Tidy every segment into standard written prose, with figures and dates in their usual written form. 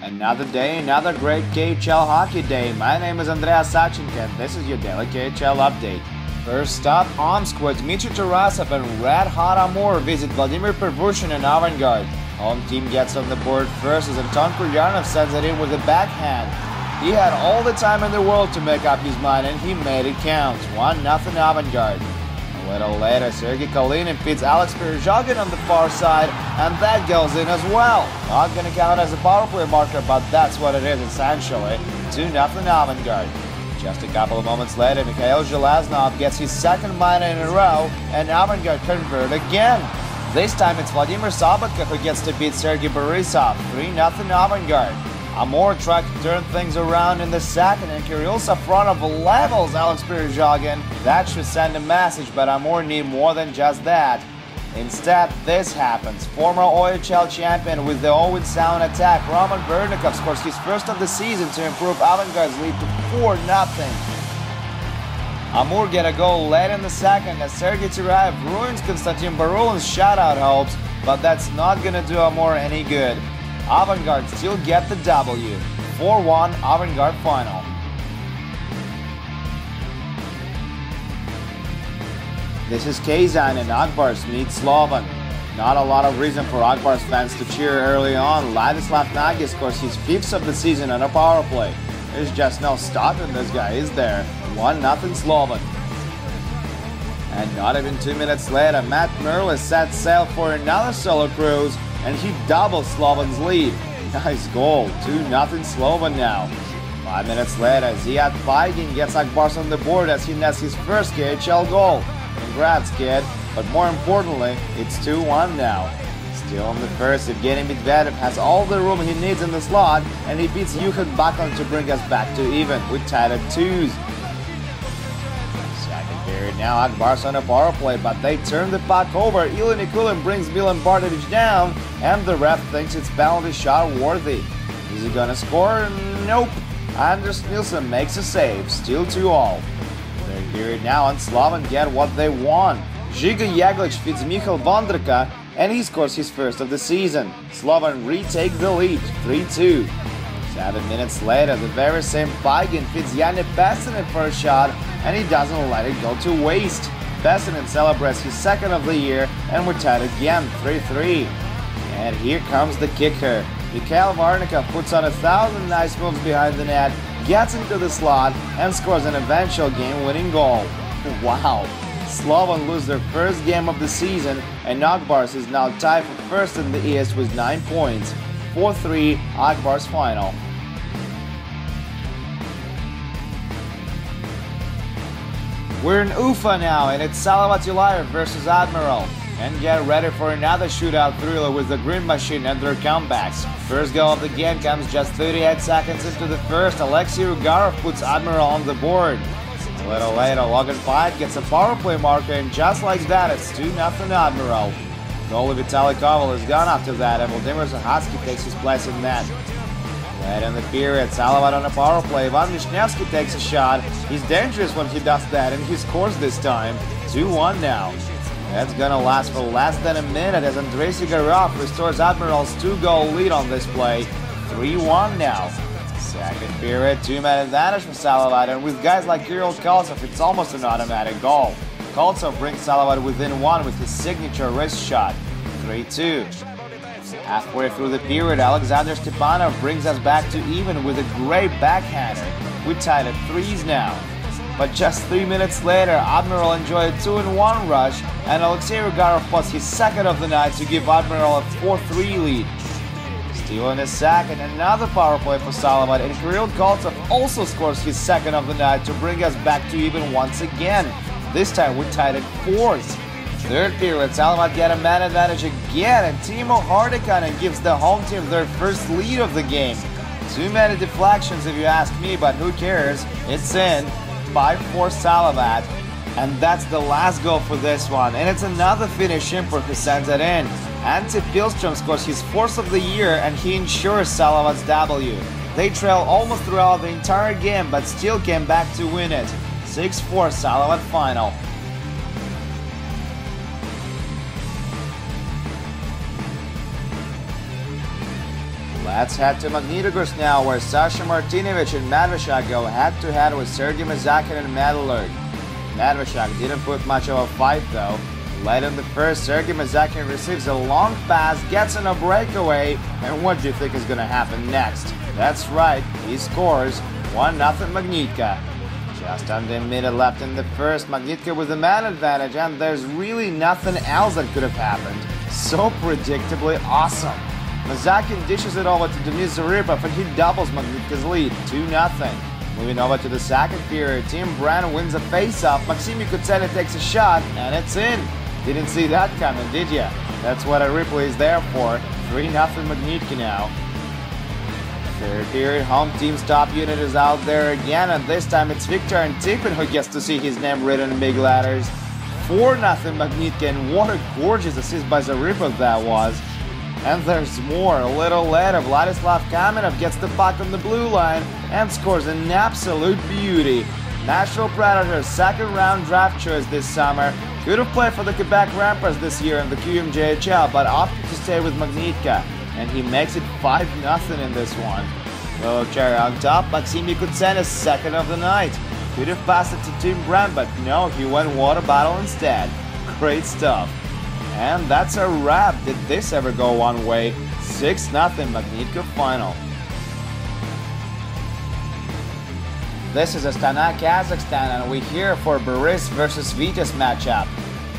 Another day, another great KHL hockey day. My name is Andreas Sachenko and this is your daily KHL update. First up, Omsk, Dmitry Tarasov and Red Hot Amur visit Vladimir Pervushin and Avangard. Home team gets on the board first as Anton Kuryanov sends it in with a backhand. He had all the time in the world to make up his mind and he made it count. 1-0 Avangard. A little later, Sergei Kalinin feeds Alex Perezhagin on the far side, and that goes in as well. Not gonna count as a power play marker, but that's what it is essentially. 2-0 Avangard. Just a couple of moments later, Mikhail Zheleznov gets his second minor in a row, and Avangard convert again. This time it's Vladimir Sabatka who gets to beat Sergei Borisov. 3-0 Avangard. Amur tried to turn things around in the second, and Kirill Safronov levels Alex Perezhagin. That should send a message, but Amur need more than just that. Instead, this happens. Former OHL champion with the always sound attack, Roman Vernikov scores his first of the season to improve Avangard's lead to 4-0. Amur get a goal late in the second as Sergei Tirayev ruins Konstantin Barulin's shutout hopes, but that's not gonna do Amur any good. Avangard still get the W. 4-1 Avangard final. This is Kazan and Akbars meet Slovan. Not a lot of reason for Akbars fans to cheer early on. Ladislav Nagy scores his 5th of the season on a power play. There's just no stopping this guy, is there? 1-0 Slovan. And not even 2 minutes later, Matt Merlis sets sail for another solo cruise, and he doubles Slovan's lead. Nice goal, 2-0 Slovan now. 5 minutes later, Ziad Feigin gets Akbars on the board as he nets his first KHL goal. Congrats, kid, but more importantly, it's 2-1 now. Still on the first, Evgeny Medvedev has all the room he needs in the slot, and he beats Yuhan Bakon to bring us back to even, with tied at 2s. Second period now, Akbars on a power play, but they turn the puck over. Ilya Nikulin brings Milan Bardovich down, and the ref thinks it's penalty shot worthy. Is he gonna score? Nope. Anders Nilsson makes a save, still 2-all. Third period now, and Slovan get what they want. Žiga Jeglic feeds Michal Vondrika, and he scores his first of the season. Slovan retake the lead, 3-2. 7 minutes later, the very same Feigin feeds Janne Pessinen for a shot, and he doesn't let it go to waste. Pessinen celebrates his second of the year, and we're tied again, 3-3. And here comes the kicker. Mikhail Varnikov puts on 1,000 nice moves behind the net, gets into the slot, and scores an eventual game-winning goal. Wow! Slovan lose their first game of the season, and Akbars is now tied for first in the East with 9 points. 4-3 Akbars final. We're in Ufa now, and it's Salavat Ulayev versus Admiral. And get ready for another shootout thriller with the Green Machine and their comebacks. First goal of the game comes just 38 seconds into the first. Alexei Ugarov puts Admiral on the board. A little later, Logan Pyatt gets a power play marker, and just like that, it's 2-0 Admiral. Goalie Vitaly Koval is gone after that, and Vladimir Zahatsky takes his place in net. Late in the period, Salavat on a power play. Ivan Vishnevsky takes a shot. He's dangerous when he does that, and he scores this time. 2-1 now. That's gonna last for less than a minute as Andrei Sigarov restores Admiral's 2-goal lead on this play. 3-1 now. Second period, 2-man advantage for Salavat, and with guys like Kirill Koltsov, it's almost an automatic goal. Koltsov brings Salavat within 1 with his signature wrist shot. 3-2. Halfway through the period, Alexander Stepanov brings us back to even with a great backhander. We're tied at 3s now. But just 3 minutes later, Admiral enjoyed a 2-1 rush, and Alexei Ugarov puts his second of the night to give Admiral a 4-3 lead. Still in the second, another power play for Salavat, and Kirill Koltsov also scores his second of the night to bring us back to even once again. This time we're tied at 4s. Third period, Salavat get a man advantage again, and Timo Hardikainen gives the home team their first lead of the game. Too many deflections if you ask me, but who cares? It's in. 5-4 Salavat, and that's the last goal for this one, and it's another Finnish import who sends it in. Antti Pilström scores his 4th of the year, and he ensures Salavat's W. They trail almost throughout the entire game, but still came back to win it. 6-4 Salavat final. Let's head to Magnitogorsk now, where Sasha Martinovic and Medveshak go head-to-head with Sergei Mazakin and Medalurg. Medveshak didn't put much of a fight though. Late in the first, Sergei Mazakin receives a long pass, gets on a breakaway, and what do you think is going to happen next? That's right, he scores 1-0 Magnitka. Just under a minute left in the first, Magnitka with the man advantage, and there's really nothing else that could have happened. So predictably awesome. Mazakin dishes it over to Denis Zaripov, and he doubles Magnitka's lead, 2-0. Moving over to the second period, Tim Brand wins a face-off, Maxim Kutseli takes a shot, and it's in. Didn't see that coming, did ya? That's what a replay is there for. 3-0 Magnitka now. Third period, home team's top unit is out there again, and this time it's Victor Antipin who gets to see his name written in big letters. 4-0 Magnitka, and what a gorgeous assist by Zaripov that was. And there's more. A little later, Vladislav Kamenov gets the puck on the blue line and scores an absolute beauty. Nashville Predators' second-round draft choice this summer. Could have played for the Quebec Ramparts this year in the QMJHL, but opted to stay with Magnitka, and he makes it 5-0 in this one. Little cherry on top, Maxim Kutsena's second of the night. Could have passed it to Tim Brand, but no, he went water bottle instead. Great stuff. And that's a wrap. Did this ever go one way? 6-0 Magnitka final. This is Astana, Kazakhstan, and we're here for Boris versus Vitas matchup.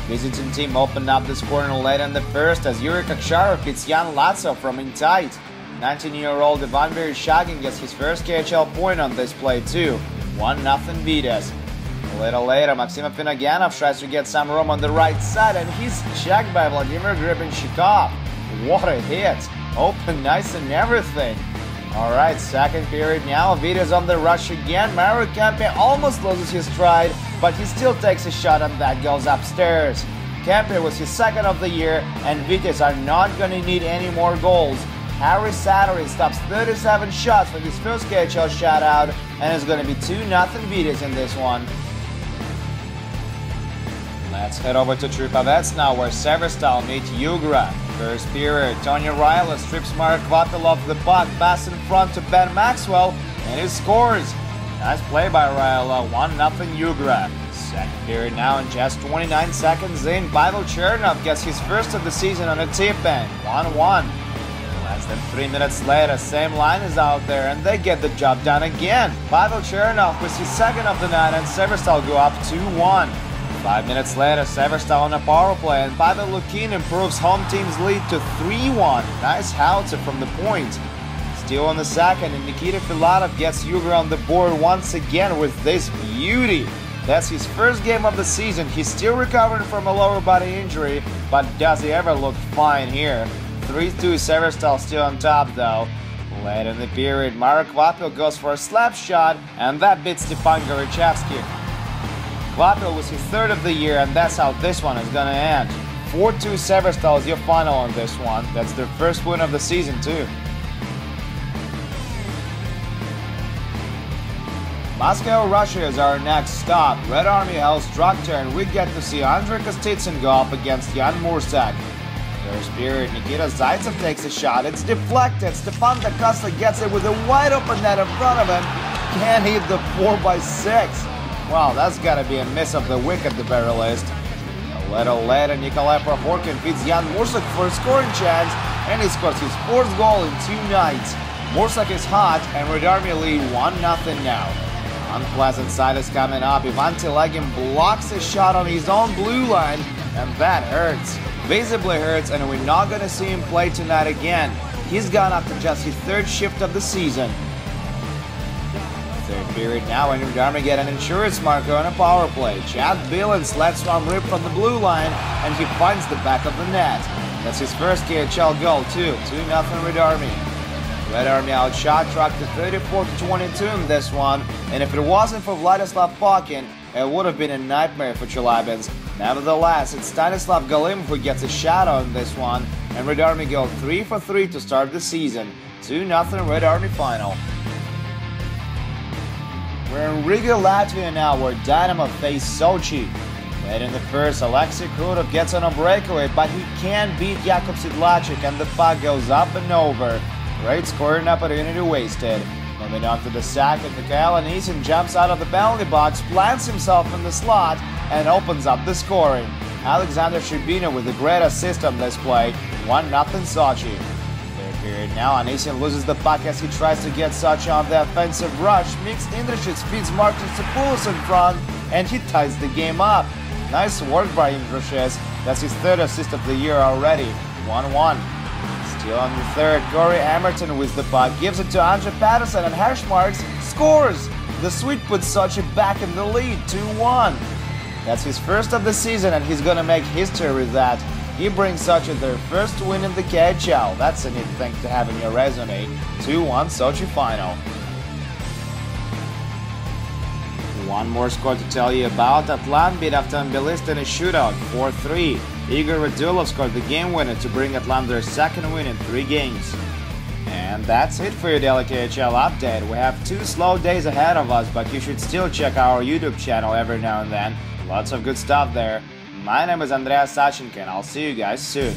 Visiting team opened up this corner late in the first as Yuri Koksharov beats Jan Latsov from in tight. 19-year-old Ivan Vereshchagin gets his first KHL point on this play too. 1-0 Vitas. A little later, Maxim Afinogenov tries to get some room on the right side, and he's checked by Vladimir Grebenshikov. What a hit! Open nice and everything. Alright, second period now, Vitas on the rush again. Mario Kempe almost loses his stride, but he still takes a shot and that goes upstairs. Kempe was his second of the year, and Vitas are not going to need any more goals. Harry Sattery stops 37 shots for his first KHL shutout, and it's going to be 2-0 Vitas in this one. Let's head over to Tripovets now, where Severstal meet Yugra. First period, Tony Ryla strips Marek Kvapil off the puck, pass in front to Ben Maxwell, and he scores. Nice play by Ryla, 1-0 Yugra. Second period now, and just 29 seconds in, Pavel Chernov gets his first of the season on a tip-in, 1-1. Less than 3 minutes later, same line is out there, and they get the job done again. Pavel Chernov was his second of the night, and Severstal go up 2-1. 5 minutes later, Severstal on a power play, and Pavel Lukin improves home team's lead to 3-1. Nice howitzer from the point. Still on the second, and Nikita Filatov gets Yugra on the board once again with this beauty. That's his first game of the season. He's still recovering from a lower body injury, but does he ever look fine here? 3-2 Severstal still on top though. Late in the period, Marek Kvapil goes for a slap shot, and that beats Stepan Gorichevsky. Kvapil was his third of the year, and that's how this one is gonna end. 4-2 Severstal is your final on this one. That's their first win of the season too. Moscow, Russia is our next stop. Red Army holds Structure, and we get to see Andrei Kostitsyn go up against Jan Mursak. First period, Nikita Zaitsev takes a shot. It's deflected. Stepan Da Costa gets it with a wide open net in front of him. Can't hit the 4x6. Wow, that's gotta be a miss of the wicket at the very least. A little later, Nikolai Prohorkin feeds Jan Mursak for a scoring chance, and he scores his fourth goal in 2 nights. Mursak is hot, and Red Army lead 1-0 now. Unpleasant side is coming up. Ivan Telegin blocks a shot on his own blue line, and that hurts. Visibly hurts, and we're not gonna see him play tonight again. He's gone after just his third shift of the season. Third period now, and Red Army get an insurance marker on a power play. Chad Billins lets one rip from the blue line, and he finds the back of the net. That's his first KHL goal too. 2-0 Red Army. Red Army outshot Truck to 34-22 in this one, and if it wasn't for Vladislav Pokin, it would have been a nightmare for Chelabins. Nevertheless, it's Stanislav Galim who gets a shot on this one, and Red Army go 3 for 3 to start the season. 2-0 Red Army final. We're in Riga, Latvia now, where Dynamo face Sochi. Late in the first, Alexei Krutov gets on a breakaway, but he can't beat Jakub Sidlacek, and the puck goes up and over. Great scoring opportunity wasted. Moving on to the second, Mikhail Anisin jumps out of the penalty box, plants himself in the slot, and opens up the scoring. Alexander Shibino with a great assist on this play, 1-0 Sochi. Third period now, Anisin loses the puck as he tries to get Sochi on the offensive rush. Mixed Indrishich feeds Martin Sapoulos in front, and he ties the game up. Nice work by Indrishich. That's his third assist of the year already, 1-1. Still on the third, Corey Emerton with the puck, gives it to Andre Patterson, and Hashmarks scores! The Swede puts Sochi back in the lead, 2-1. That's his first of the season, and he's gonna make history with that. He brings Sochi their first win in the KHL. That's a neat thing to have in your resume. 2-1 Sochi final. One more score to tell you about. Atlant beat Avtomobilist in a shootout, 4-3. Igor Radulov scored the game winner to bring Atlant their second win in 3 games. And that's it for your daily KHL update. We have 2 slow days ahead of us, but you should still check our YouTube channel every now and then. Lots of good stuff there. My name is Andreas Sachenko, and I'll see you guys soon.